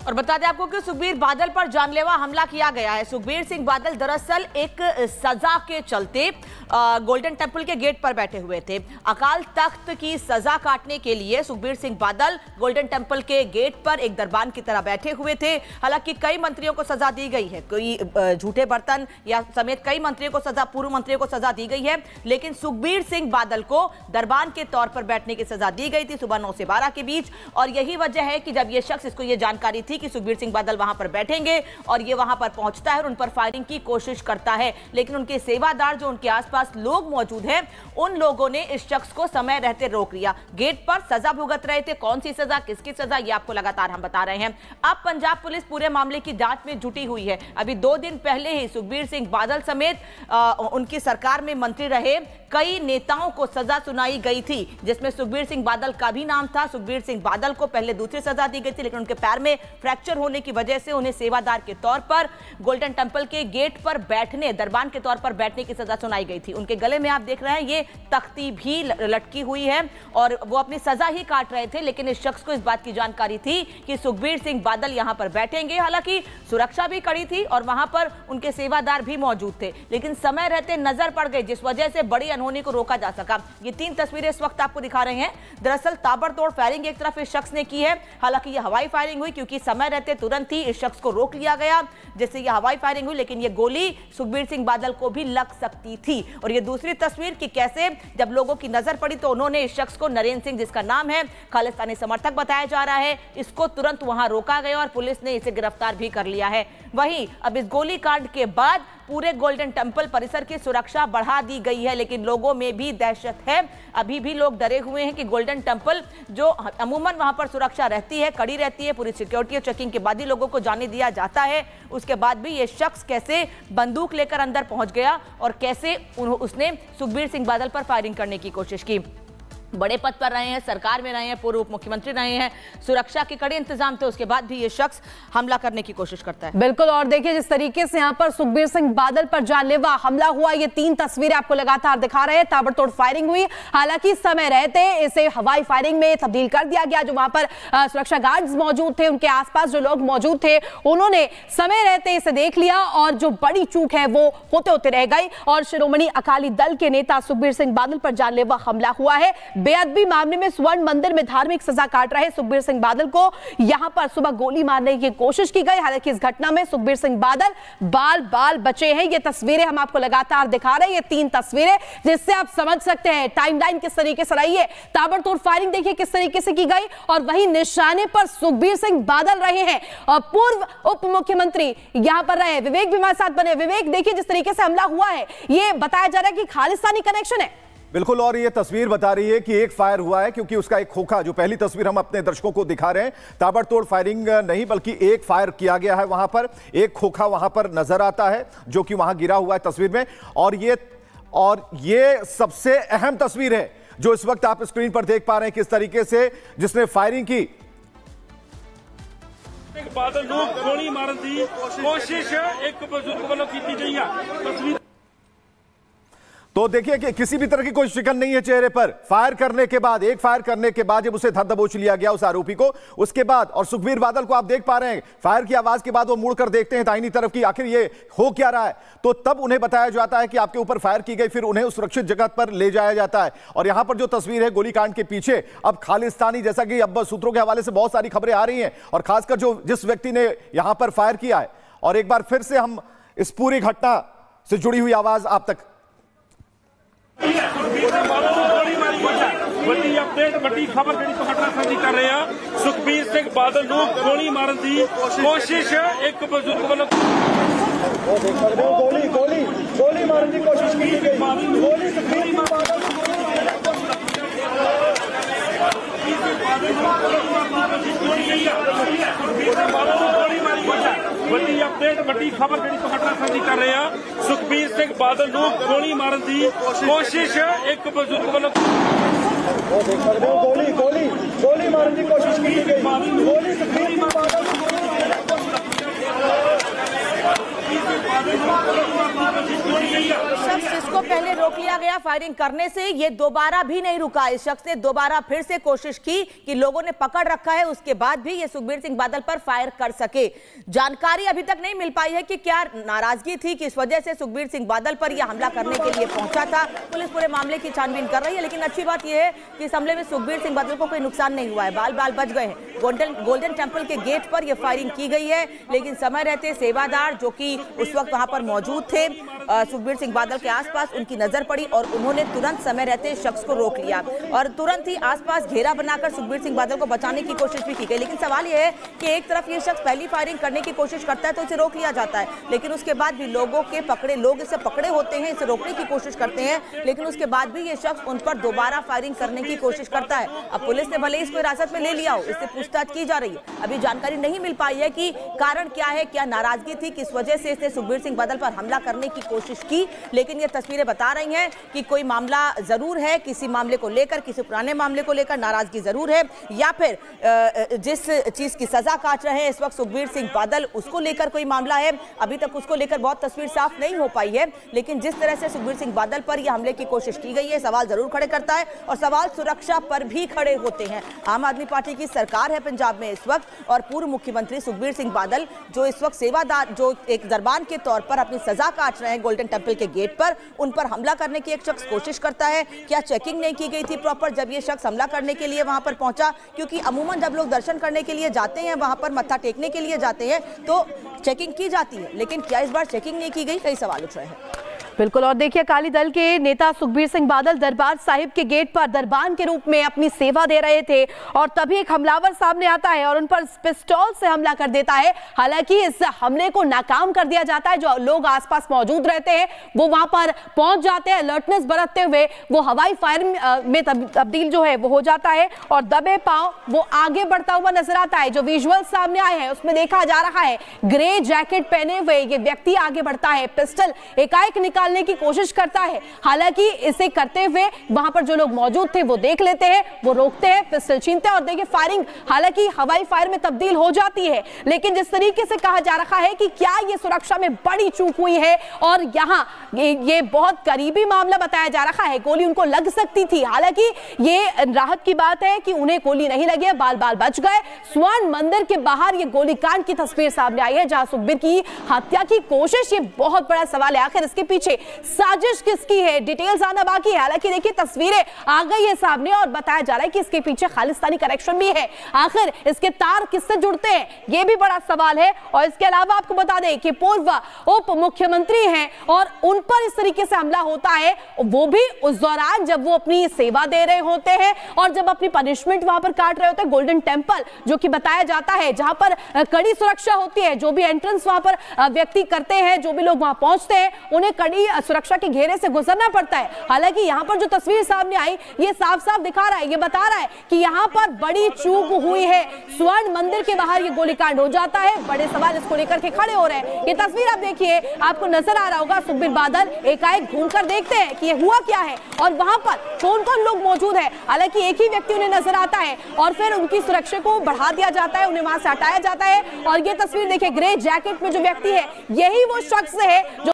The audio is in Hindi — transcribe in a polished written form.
और बता दें आपको कि सुखबीर बादल पर जानलेवा हमला किया गया है। सुखबीर सिंह बादल दरअसल एक सजा के चलते गोल्डन टेंपल के गेट पर बैठे हुए थे। अकाल तख्त की सजा काटने के लिए सुखबीर सिंह बादल गोल्डन टेंपल के गेट पर एक दरबान की तरह बैठे हुए थे। हालांकि कई मंत्रियों को सजा दी गई है, कोई झूठे बर्तन या समेत कई मंत्रियों को सजा, पूर्व मंत्रियों को सजा दी गई है, लेकिन सुखबीर सिंह बादल को दरबान के तौर पर बैठने की सजा दी गई थी सुबह 9 से 12 के बीच। और यही वजह है कि जब ये शख्स, इसको ये जानकारी थी कि सुखबीर सिंह बादल वहां पर बैठेंगे और ये वहां पर पहुंचता है और उन पर फायरिंग की कोशिश करता है, लेकिन उनके सेवादार जो उनके आसपास लोग मौजूद हैं, उन लोगों ने इस शख्स को समय रहते रोक लिया। गेट पर सजा भुगत रहे थे। कौन सी सजा, किसकी सजा, ये आपको लगातार हम बता रहे हैं। अब पंजाब पुलिस पूरे मामले की जांच में जुटी हुई है। अभी 2 दिन पहले ही सुखबीर सिंह बादल समेत उनकी सरकार में मंत्री रहे कई नेताओं को सजा सुनाई गई थी, जिसमें सुखबीर सिंह बादल का भी नाम था। सुखबीर सिंह बादल को पहले दूसरी सजा दी गई थी, लेकिन उनके पैर में फ्रैक्चर होने की वजह से उन्हें सेवादार के तौर पर गोल्डन टेंपल के गेट पर बैठने, दरबान के तौर पर बैठने की सजा सुनाई गई थी। उनके गले में आप देख रहे हैं ये तख्ती भी लटकी हुई है और वो अपनी सजा ही काट रहे थे, लेकिन इस शख्स को इस बात की जानकारी थी कि सुखबीर सिंह बादल यहां पर बैठेंगे। हालांकि सुरक्षा भी कड़ी थी और वहां पर उनके सेवादार भी मौजूद थे, लेकिन समय रहते नजर पड़ गई, जिस वजह से बड़ी अनहोनी को रोका जा सका। ये 3 तस्वीरें इस वक्त आपको दिखा रहे हैं। दरअसल ताबड़तोड़ फायरिंग एक तरफ इस शख्स ने की है। हालांकि यह हवाई फायरिंग हुई, क्योंकि समय रहते तुरंत ही इस शख्स को रोक लिया गया, जिससे यह हवाई फायरिंग हुई, लेकिन यह गोली सुखबीर सिंह बादल को भी लग सकती थी। और यह दूसरी तस्वीर कि कैसे जब लोगों की नजर पड़ी तो उन्होंने इस शख्स को, नरेंद्र सिंह जिसका नाम है, खालिस्तानी समर्थक बताया जा रहा है, इसको तुरंत वहां रोका गया और पुलिस ने इसे गिरफ्तार भी कर लिया है। वहीं अब इस गोलीकांड के बाद पूरे गोल्डन टेंपल परिसर की सुरक्षा बढ़ा दी गई है, लेकिन लोगों में भी दहशत है। अभी भी लोग डरे हुए हैं कि गोल्डन टेंपल, जो अमूमन वहां पर सुरक्षा रहती है, कड़ी रहती है, पूरी सिक्योरिटी और चेकिंग के बाद ही लोगों को जाने दिया जाता है, उसके बाद भी ये शख्स कैसे बंदूक लेकर अंदर पहुंच गया और कैसे उसने सुखबीर सिंह बादल पर फायरिंग करने की कोशिश की। बड़े पद पर रहे हैं, सरकार में रहे हैं, पूर्व उप मुख्यमंत्री रहे हैं, सुरक्षा के कड़े इंतजाम थे, उसके बाद भी ये शख्स हमला करने की कोशिश करता है। बिल्कुल। और देखिए जिस तरीके से यहाँ पर सुखबीर सिंह बादल पर जानलेवा हमला हुआ, ये 3 तस्वीरें आपको लगातार दिखा रहे हैं। ताबड़तोड़ फायरिंग हुई, हालांकि समय रहते इसे हवाई फायरिंग में तब्दील कर दिया गया। जो वहां पर सुरक्षा गार्ड्स मौजूद थे, उनके आसपास जो लोग मौजूद थे, उन्होंने समय रहते इसे देख लिया और जो बड़ी चूक है वो होते होते रह गई और शिरोमणि अकाली दल के नेता सुखबीर सिंह बादल पर जानलेवा हमला हुआ है। बेअदबी मामले में स्वर्ण मंदिर में धार्मिक सजा काट रहे सुखबीर सिंह बादल को यहां पर सुबह गोली मारने की कोशिश की गई। हालांकि इस घटना में सुखबीर सिंह बादल बाल बाल बचे हैं। ये तस्वीरें हम आपको लगातार दिखा रहे हैं, ये 3 तस्वीरें, जिससे आप समझ सकते हैं टाइमलाइन किस तरीके से रही है। ताबड़तोड़ फायरिंग देखिए किस तरीके से की गई और वहीं निशाने पर सुखबीर सिंह बादल रहे हैं और पूर्व उप मुख्यमंत्री यहां पर रहे। विवेक भी हमारे साथ बने। विवेक, देखिए जिस तरीके से हमला हुआ है, ये बताया जा रहा है कि खालिस्तानी कनेक्शन है। बिल्कुल, और ये तस्वीर बता रही है कि एक फायर हुआ है, क्योंकि उसका एक खोखा, जो पहली तस्वीर हम अपने दर्शकों को दिखा रहे हैं, ताबड़तोड़ फायरिंग नहीं बल्कि एक फायर किया गया है वहां पर। एक खोखा वहां पर नजर आता है जो कि वहां गिरा हुआ है तस्वीर में। और ये सबसे अहम तस्वीर है जो इस वक्त आप स्क्रीन पर देख पा रहे हैं, किस तरीके से जिसने फायरिंग की। बादल लोग गोली मारन की कोशिश एक बुजुर्ग वालों की गई है। तो देखिए कि किसी भी तरह की कोई शिकन नहीं है चेहरे पर। फायर करने के बाद, एक फायर करने के बाद जब उसे धर दबोच लिया गया उस आरोपी को, उसके बाद, और सुखबीर बादल को आप देख पा रहे हैं, फायर की आवाज के बाद वो मुड़कर देखते हैं दाहिनी तरफ की, आखिर ये हो क्या रहा है। तो तब उन्हें बताया जाता है कि आपके ऊपर फायर की गई, फिर उन्हें उस सुरक्षित जगह पर ले जाया जाता है। और यहां पर जो तस्वीर है गोलीकांड के पीछे, अब खालिस्तानी, जैसा कि अब सूत्रों के हवाले से बहुत सारी खबरें आ रही हैं, और खासकर जिस व्यक्ति ने यहां पर फायर किया है। और एक बार फिर से हम इस पूरी घटना से जुड़ी हुई आवाज आप तक। बड़ी अपडेट, बड़ी खबर जी घटना साझी कर रहे हैं। सुखबीर सिंह बादल लोग गोली मारन की कोशिश एक बुजुर्ग वालों गोली मारन की कोशिश की गई। गोली सुखबीर सिंह बादल बड़ी अपडेट, बड़ी खबर जी घटना साझी कर रहे हैं। सुखबीर सिंह बादल लोग गोली मारन की कोशिश एक बुजुर्ग वालों गोली मारन की कोशिश की गई। गोली सुखबीर सिंह बादल शख्स जिसको पहले रोक लिया गया, किया। फायरिंग करने से ये दोबारा भी नहीं रुका। इस शख्स ने दोबारा फिर से कोशिश की कि लोगों ने पकड़ रखा है, उसके बाद भी ये सुखबीर सिंह बादल पर फायर कर सके। जानकारी अभी तक नहीं मिल पाई है कि क्या नाराजगी थी कि इस वजह से सुखबीर सिंह बादल पर यह हमला करने के लिए पहुंचा था। पुलिस पूरे मामले की छानबीन कर रही है, लेकिन अच्छी बात यह है कि इस हमले में सुखबीर सिंह बादल को कोई नुकसान नहीं हुआ है, बाल बाल बच गए हैं। गोल्डन टेंपल के गेट पर यह फायरिंग की गई है, लेकिन समय रहते सेवादार जो कि उस वक्त वहां पर मौजूद थे सुखबीर सिंह बादल के आसपास, उनकी नजर पड़ी और उन्होंने तुरंत समय रहते शख्स को रोक लिया और तुरंत ही आसपास घेरा बनाकर सुखबीर सिंह बादल को बचाने की कोशिश भी की गई। लेकिन सवाल यह है कि एक तरफ ये शख्स पहली फायरिंग करने की कोशिश करता है तो इसे रोक लिया जाता है, लेकिन उसके बाद भी लोग इसे पकड़े होते हैं, इसे रोकने की कोशिश करते हैं, लेकिन उसके बाद भी ये शख्स उन पर दोबारा फायरिंग करने की कोशिश करता है। अब पुलिस ने भले इसको हिरासत में ले लिया हो, इससे पूछताछ की जा रही है। अभी जानकारी नहीं मिल पाई है कि कारण क्या है, क्या नाराजगी थी, किस वजह से इसने सुखबीर सिंह बादल पर हमला करने की कोशिश की, लेकिन ये तस्वीरें बता रही हैं कि कोई मामला जरूर है, किसी मामले को लेकर, किसी पुराने मामले को लेकर नाराजगी जरूर है, या फिर जिस चीज की सजा काट रहे हैं इस वक्त सुखबीर सिंह बादल, उसको लेकर कोई मामला है। अभी तक उसको लेकर बहुत तस्वीर साफ नहीं हो पाई है, लेकिन जिस तरह से सुखबीर सिंह बादल पर यह हमले की कोशिश की गई है, सवाल जरूर खड़े करता है और सवाल सुरक्षा पर भी खड़े होते हैं। आम आदमी पार्टी की सरकार है पंजाब में इस वक्त और पूर्व मुख्यमंत्री सुखबीर सिंह बादल जो इस वक्त सेवादार, जो एक दरबान के तौर पर अपनी सजा काट रहे हैं गोल्डन टेंपल के गेट पर, उन पर हमला करने की एक शख्स कोशिश करता है। क्या चेकिंग नहीं की गई थी प्रॉपर जब ये शख्स हमला करने के लिए वहां पर पहुंचा? क्योंकि अमूमन जब लोग दर्शन करने के लिए जाते हैं, वहां पर मत्था टेकने के लिए जाते हैं तो चेकिंग की जाती है, लेकिन क्या इस बार चेकिंग नहीं की गई? कई सवाल उठ रहे हैं। बिल्कुल, और देखिए अकाली दल के नेता सुखबीर सिंह बादल दरबार साहिब के गेट पर दरबान के रूप में अपनी सेवा दे रहे थे और तभी एक हमलावर सामने आता है और उन पर पिस्तौल से हमला कर देता है। हालांकि इस हमले को नाकाम कर दिया जाता है। जो लोग आसपास मौजूद रहते हैं वो वहां पर पहुंच जाते हैं, अलर्टनेस बरतते हुए वो हवाई फायर में तब्दील जो है वो हो जाता है और दबे पांव वो आगे बढ़ता हुआ नजर आता है। जो विजुअल सामने आए हैं उसमें देखा जा रहा है ग्रे जैकेट पहने हुए ये व्यक्ति आगे बढ़ता है, पिस्टल एकाएक निकालने की कोशिश करता है। हालांकि इसे करते हुए वहां पर जो लोग मौजूद थे वो देख लेते हैं, वो रोकते हैं, पिस्टल छीनते हैं और देखिए फायरिंग हालांकि हवाई फायर में तब्दील हो जाती है। लेकिन जिस तरीके से कहा जा रहा है कि क्या ये सुरक्षा में बड़ी चूक हुई है और यहाँ ये बहुत करीबी मामला बताया जा रहा है, गोली उनको लग सकती थी। हालांकि ये राहत की बात है कि उन्हें गोली नहीं लगी, बाल बाल बच गए। स्वर्ण मंदिर के बाहर ये गोलीकांड की तस्वीर सामने आई है जहां सुखबीर की हत्या की कोशिश। ये बहुत बड़ा सवाल है, आखिर इसके पीछे साजिश किसकी है? डिटेल्स आना बाकी है। हालांकि देखिए तस्वीरें आ गई है सामने और बताया जा रहा है कि इसके पीछे खालिस्तानी कनेक्शन भी है। आखिर इसके तार किससे जुड़ते हैं, यह भी बड़ा सवाल है। और इसके अलावा आपको बता दें कि पूर्व उप मुख्यमंत्री हैं और उन पर इस तरीके से हमला होता है, वो भी उस दौरान जब वो अपनी सेवा दे रहे होते हैं और जब अपनी पनिशमेंट वहां पर काट रहे होते हैं। गोल्डन टेंपल जो कि बताया जाता है जहां पर कड़ी सुरक्षा होती है, जो भी एंट्रेंस वहां पर व्यक्ति करते हैं, जो भी लोग वहां पहुंचते हैं उन्हें कड़ी सुरक्षा के घेरे से गुजरना पड़ता है। हालांकि यहां पर जो तस्वीर सामने आई ये साफ साफ दिखा रहा है, ये बता रहा है कि यहां पर बड़ी चूक हुई है। स्वर्ण मंदिर के बाहर ये गोलीकांड हो जाता है, बड़े सवाल इसको लेकर के खड़े हो रहे हैं। ये तस्वीर आप देखिए, आपको नजर आ रहा होगा सुखबीर बादल एकाएक घूमकर देखते हैं कि ये हुआ क्या है और वहां पर कौन कौन लोग मौजूद है। हालांकि एक ही व्यक्ति उन्हें नजर आता है और फिर उनकी सुरक्षा को बढ़ा दिया जाता है, उन्हें वहां से हटाया जाता है। और ये तस्वीर देखिए, ग्रे जैकेट में जो व्यक्ति है यही वो शख्स है जो